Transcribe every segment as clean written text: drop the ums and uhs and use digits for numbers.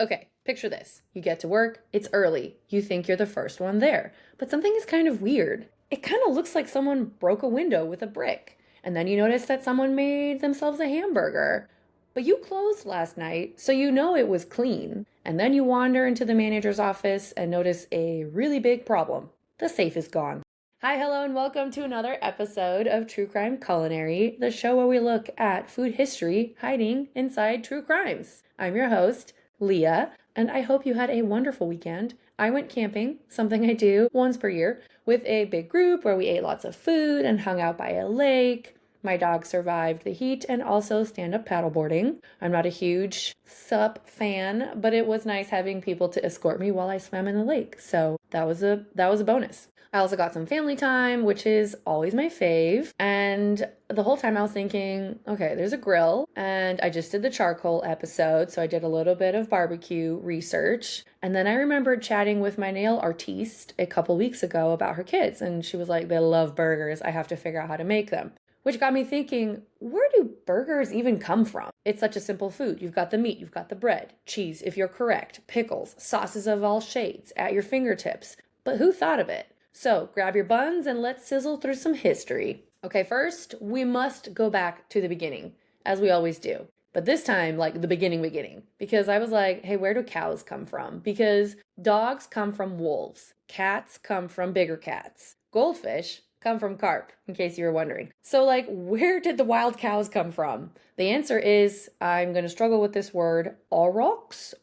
Okay, picture this. You get to work, it's early. You think you're the first one there. But something is kind of weird. It kind of looks like someone broke a window with a brick. And then you notice that someone made themselves a hamburger. But you closed last night, so you know it was clean. And then you wander into the manager's office and notice a really big problem. The safe is gone. Hi, hello, and welcome to another episode of True Crime Culinary, the show where we look at food history hiding inside true crimes. I'm your host, Leah, and I hope you had a wonderful weekend. I went camping, something I do once per year, with a big group where we ate lots of food and hung out by a lake. My dog survived the heat and also stand-up paddleboarding. I'm not a huge sup fan, but it was nice having people to escort me while I swam in the lake. So that was a bonus. I also got some family time, which is always my fave. And the whole time I was thinking, okay, there's a grill, and I just did the charcoal episode, so I did a little bit of barbecue research. And then I remembered chatting with my nail artiste a couple weeks ago about her kids, and she was like, they love burgers. I have to figure out how to make them. Which got me thinking, where do burgers even come from? It's such a simple food. You've got the meat, you've got the bread, cheese, if you're correct, pickles, sauces of all shades at your fingertips. But who thought of it? So grab your buns and let's sizzle through some history. Okay, first, we must go back to the beginning, as we always do. But this time, like the beginning. Because I was like, hey, where do cows come from? Because dogs come from wolves. Cats come from bigger cats. Goldfish come from carp, in case you were wondering. So like, where did the wild cows come from? The answer is, I'm going to struggle with this word, aurochs.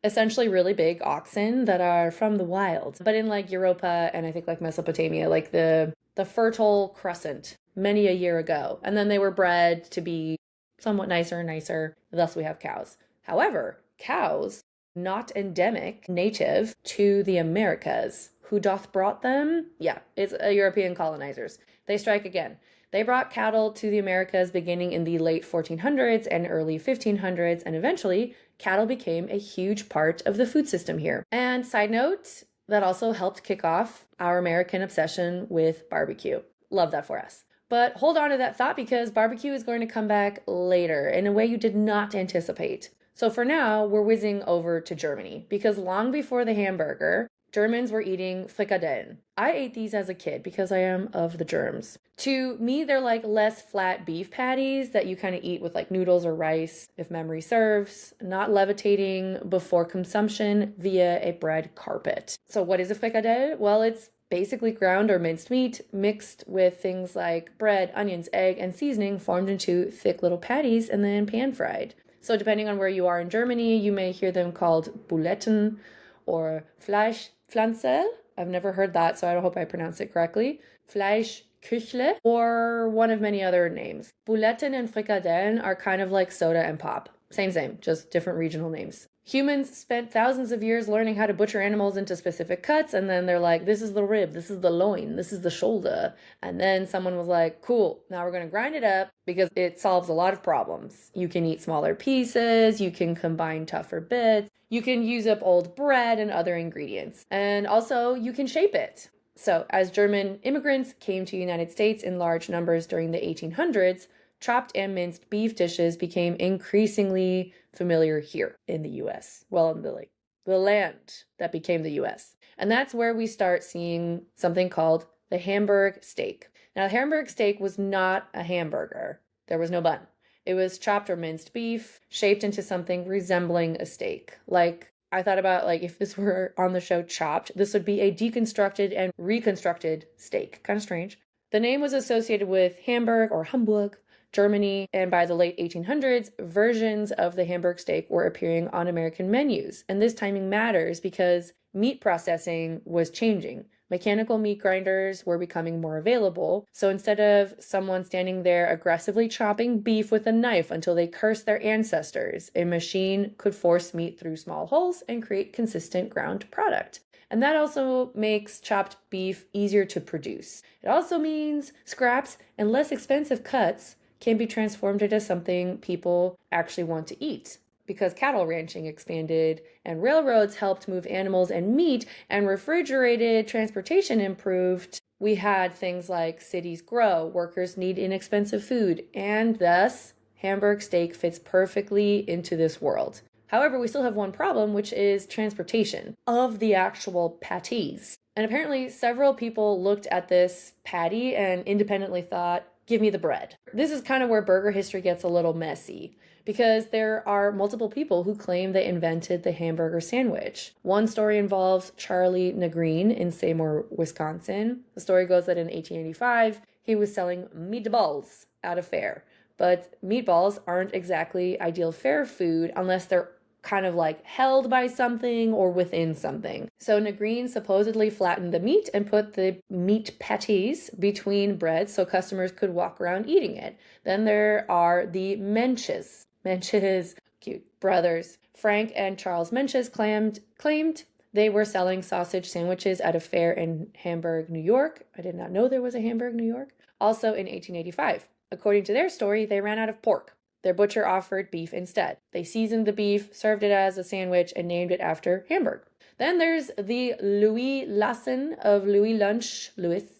Essentially really big oxen that are from the wild. But in like Europa and I think like Mesopotamia, like the Fertile Crescent many a year ago. And then they were bred to be somewhat nicer and nicer. Thus we have cows. However, cows, not endemic, native to the Americas. Who doth brought them? Yeah, it's European colonizers. They strike again. They brought cattle to the Americas beginning in the late 1400s and early 1500s, and eventually cattle became a huge part of the food system here. And side note, that also helped kick off our American obsession with barbecue. Love that for us. But hold on to that thought because barbecue is going to come back later in a way you did not anticipate. So for now, we're whizzing over to Germany because long before the hamburger, Germans were eating Frikadellen. I ate these as a kid because I am of the germs. To me, they're like less flat beef patties that you kind of eat with like noodles or rice, if memory serves, not levitating before consumption via a bread carpet. So what is a frikadelle? Well, it's basically ground or minced meat mixed with things like bread, onions, egg, and seasoning formed into thick little patties and then pan fried. So depending on where you are in Germany, you may hear them called Buletten or Fleischpflanze. I've never heard that, so I hope I pronounced it correctly. Fleischküchle, or one of many other names. Buletten and Frikadellen are kind of like soda and pop. Same, just different regional names. Humans spent thousands of years learning how to butcher animals into specific cuts, and then they're like, this is the rib, this is the loin, this is the shoulder. And then someone was like, cool, now we're going to grind it up because it solves a lot of problems. You can eat smaller pieces, you can combine tougher bits, you can use up old bread and other ingredients, and also you can shape it. So as German immigrants came to the United States in large numbers during the 1800s, chopped and minced beef dishes became increasingly familiar here in the US. Well, in the land that became the US. And that's where we start seeing something called the Hamburg steak. Now, the Hamburg steak was not a hamburger. There was no bun. It was chopped or minced beef, shaped into something resembling a steak. Like, I thought about, like, if this were on the show Chopped, this would be a deconstructed and reconstructed steak. Kind of strange. The name was associated with Hamburg or Hamburg, Germany, and by the late 1800s, versions of the Hamburg steak were appearing on American menus. And this timing matters because meat processing was changing. Mechanical meat grinders were becoming more available, so instead of someone standing there aggressively chopping beef with a knife until they cursed their ancestors, a machine could force meat through small holes and create consistent ground product. And that also makes chopped beef easier to produce. It also means scraps and less expensive cuts can be transformed into something people actually want to eat. Because cattle ranching expanded and railroads helped move animals and meat and refrigerated transportation improved, we had things like cities grow, workers need inexpensive food, and thus Hamburg steak fits perfectly into this world. However, we still have one problem, which is transportation of the actual patties. And apparently several people looked at this patty and independently thought, give me the bread. This is kind of where burger history gets a little messy, because there are multiple people who claim they invented the hamburger sandwich. One story involves Charlie Negreen in Seymour, Wisconsin. The story goes that in 1885, he was selling meatballs at a fair. But meatballs aren't exactly ideal fair food unless they're kind of like held by something or within something. So Negreen supposedly flattened the meat and put the meat patties between bread so customers could walk around eating it. Then there are the Menches, cute brothers. Frank and Charles Menches claimed they were selling sausage sandwiches at a fair in Hamburg, New York. I did not know there was a Hamburg, New York. Also in 1885. According to their story, they ran out of pork. Their butcher offered beef instead. They seasoned the beef, served it as a sandwich, and named it after Hamburg. Then there's the Louis Lassen of Louis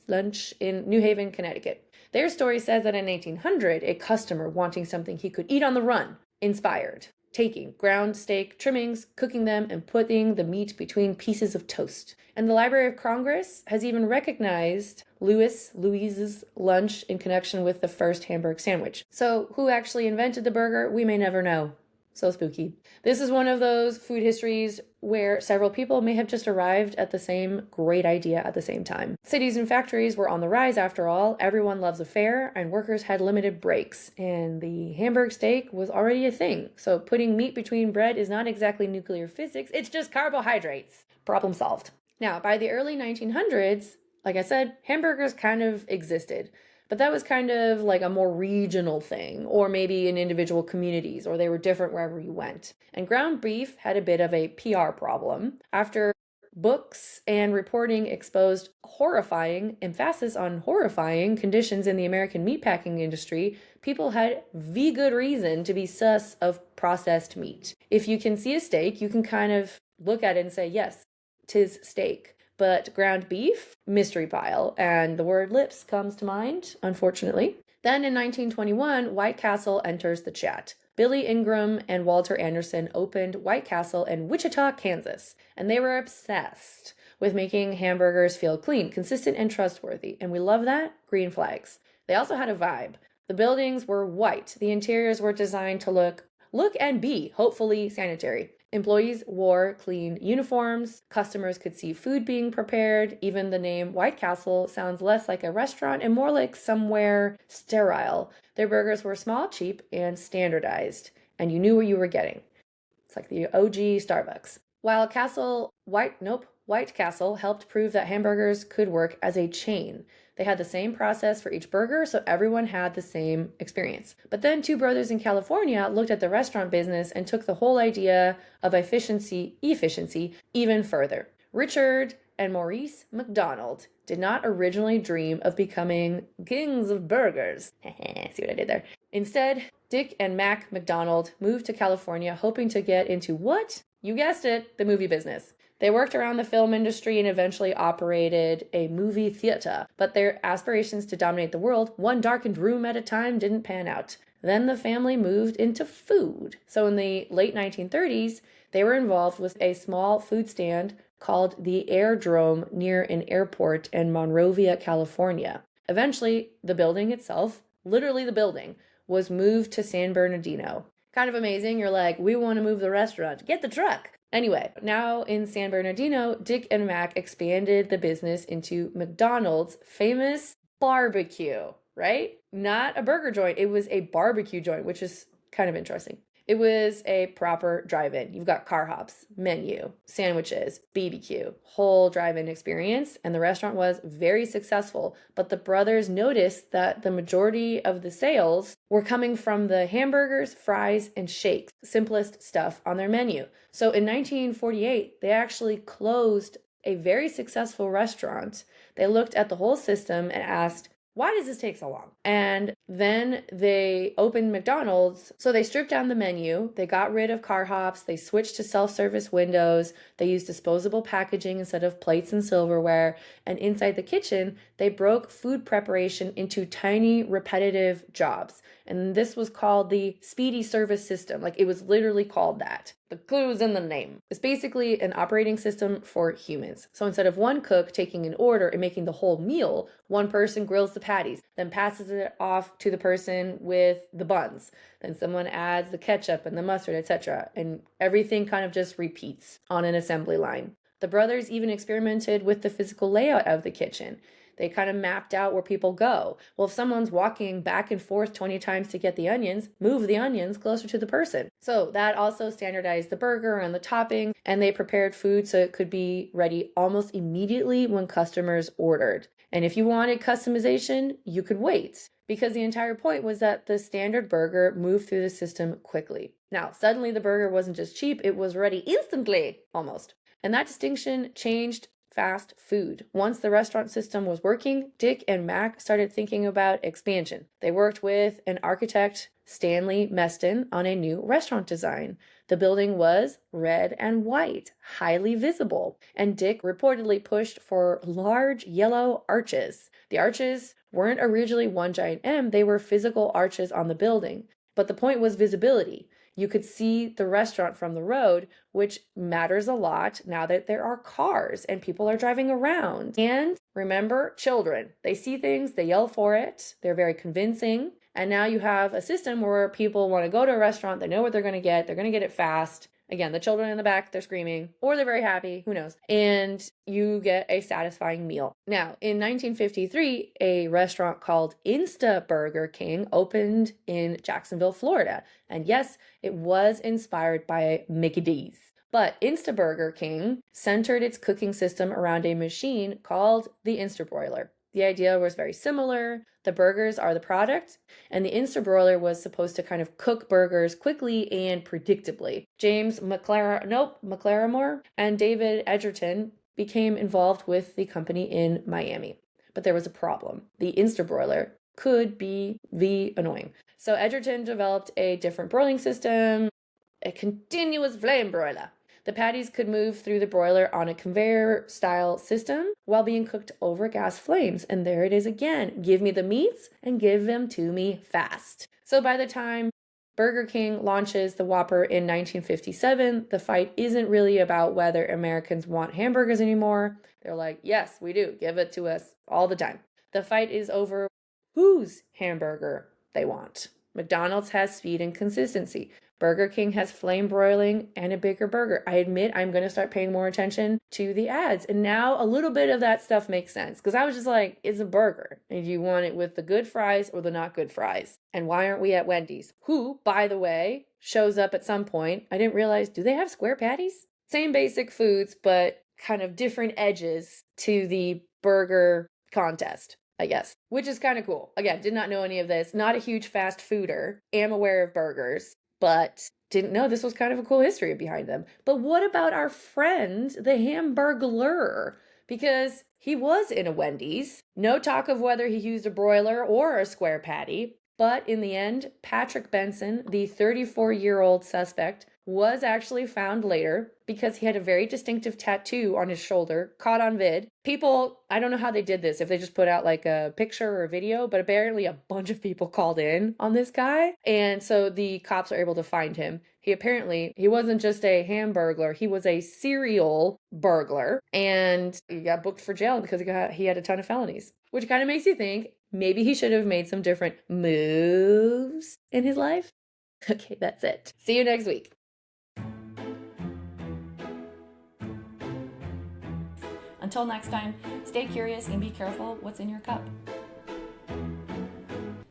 Lunch in New Haven, Connecticut. Their story says that in 1800, a customer wanting something he could eat on the run inspired taking ground steak trimmings, cooking them, and putting the meat between pieces of toast. And the Library of Congress has even recognized Louis's lunch in connection with the first Hamburg sandwich. So who actually invented the burger? We may never know. So spooky. This is one of those food histories where several people may have just arrived at the same great idea at the same time. Cities and factories were on the rise after all. Everyone loves a fair, and workers had limited breaks. And the Hamburg steak was already a thing. So putting meat between bread is not exactly nuclear physics, it's just carbohydrates. Problem solved. Now, by the early 1900s, like I said, hamburgers kind of existed. But that was kind of like a more regional thing, or maybe in individual communities, or they were different wherever you went. And ground beef had a bit of a PR problem. After books and reporting exposed horrifying, emphasis on horrifying conditions in the American meatpacking industry, people had good reason to be sus of processed meat. If you can see a steak, you can kind of look at it and say, yes, 'tis steak. But ground beef, mystery pile, and the word lips comes to mind, unfortunately. Then in 1921, White Castle enters the chat. Billy Ingram and Walter Anderson opened White Castle in Wichita, Kansas, and they were obsessed with making hamburgers feel clean, consistent, and trustworthy. And we love that. Green flags. They also had a vibe. The buildings were white. The interiors were designed to look and be, hopefully, sanitary. Employees wore clean uniforms, customers could see food being prepared, even the name White Castle sounds less like a restaurant and more like somewhere sterile. Their burgers were small, cheap, and standardized, and you knew what you were getting. It's like the OG Starbucks. While White Castle helped prove that hamburgers could work as a chain. They had the same process for each burger, so everyone had the same experience. But then two brothers in California looked at the restaurant business and took the whole idea of efficiency even further. Richard and Maurice McDonald did not originally dream of becoming kings of burgers. See what I did there? Instead, Dick and Mac McDonald moved to California hoping to get into what? You guessed it, the movie business. They worked around the film industry and eventually operated a movie theater, but their aspirations to dominate the world, one darkened room at a time, didn't pan out. Then the family moved into food. So in the late 1930s, they were involved with a small food stand called the Airdrome near an airport in Monrovia, California. Eventually, the building itself, literally the building, was moved to San Bernardino. Kind of amazing. You're like, we want to move the restaurant. Get the truck. Anyway, now in San Bernardino, Dick and Mac expanded the business into McDonald's famous barbecue, right? Not a burger joint. It was a barbecue joint, which is kind of interesting. It was a proper drive-in. You've got car hops, menu, sandwiches, BBQ, whole drive-in experience, and the restaurant was very successful. But the brothers noticed that the majority of the sales were coming from the hamburgers, fries, and shakes, simplest stuff on their menu. So in 1948, they actually closed a very successful restaurant. They looked at the whole system and asked, why does this take so long? And then they opened McDonald's. So they stripped down the menu. They got rid of car hops. They switched to self-service windows. They used disposable packaging instead of plates and silverware. And inside the kitchen, they broke food preparation into tiny, repetitive jobs. And this was called the Speedee Service System. Like, it was literally called that. The clue is in the name. It's basically an operating system for humans. So instead of one cook taking an order and making the whole meal, one person grills the patties, then passes it off to the person with the buns. Then someone adds the ketchup and the mustard, etc. And everything kind of just repeats on an assembly line. The brothers even experimented with the physical layout of the kitchen. They kind of mapped out where people go. Well, if someone's walking back and forth 20 times to get the onions, move the onions closer to the person. So that also standardized the burger and the topping, and they prepared food so it could be ready almost immediately when customers ordered. And if you wanted customization, you could wait, because the entire point was that the standard burger moved through the system quickly. Now, suddenly the burger wasn't just cheap, it was ready instantly, almost. And that distinction changed fast food. Once the restaurant system was working, Dick and Mac started thinking about expansion. They worked with an architect, Stanley Meston, on a new restaurant design. The building was red and white, highly visible, and Dick reportedly pushed for large yellow arches. The arches weren't originally one giant M, they were physical arches on the building. But the point was visibility. You could see the restaurant from the road, which matters a lot now that there are cars and people are driving around. And remember, children, they see things, they yell for it, they're very convincing. And now you have a system where people want to go to a restaurant, they know what they're going to get it fast. Again, the children in the back, they're screaming, or they're very happy, who knows? And you get a satisfying meal. Now, in 1953, a restaurant called Burger King opened in Jacksonville, Florida. And yes, it was inspired by McDee's. But Burger King centered its cooking system around a machine called the Instabroiler. The idea was very similar. The burgers are the product, and the Instabroiler was supposed to kind of cook burgers quickly and predictably. James McLaramore and David Edgerton became involved with the company in Miami. But there was a problem. The Instabroiler could be annoying. So Edgerton developed a different broiling system, a continuous flame broiler. The patties could move through the broiler on a conveyor-style system while being cooked over gas flames. And there it is again. Give me the meats and give them to me fast. So by the time Burger King launches the Whopper in 1957, the fight isn't really about whether Americans want hamburgers anymore. They're like, yes, we do. Give it to us all the time. The fight is over whose hamburger they want. McDonald's has speed and consistency. Burger King has flame broiling and a bigger burger. I admit I'm going to start paying more attention to the ads. And now a little bit of that stuff makes sense. Because I was just like, it's a burger. And you want it with the good fries or the not good fries? And why aren't we at Wendy's? Who, by the way, shows up at some point. I didn't realize, do they have square patties? Same basic foods, but kind of different edges to the burger contest, I guess, which is kind of cool. Again, did not know any of this. Not a huge fast fooder. Am aware of burgers, but didn't know this was kind of a cool history behind them. But what about our friend, the Hamburglar? Because he was in a Wendy's. No talk of whether he used a broiler or a square patty. But in the end, Patrick Benson, the 34-year-old suspect, was actually found later because he had a very distinctive tattoo on his shoulder, caught on vid. People, I don't know how they did this, if they just put out like a picture or a video, but apparently a bunch of people called in on this guy. And so the cops are able to find him. He wasn't just a Hamburglar, he was a serial burglar. And he got booked for jail because he had a ton of felonies. Which kind of makes you think maybe he should have made some different moves in his life. Okay, that's it. See you next week. Until next time, stay curious and be careful what's in your cup.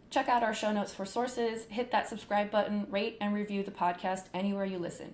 Check out our show notes for sources, hit that subscribe button, rate and review the podcast anywhere you listen.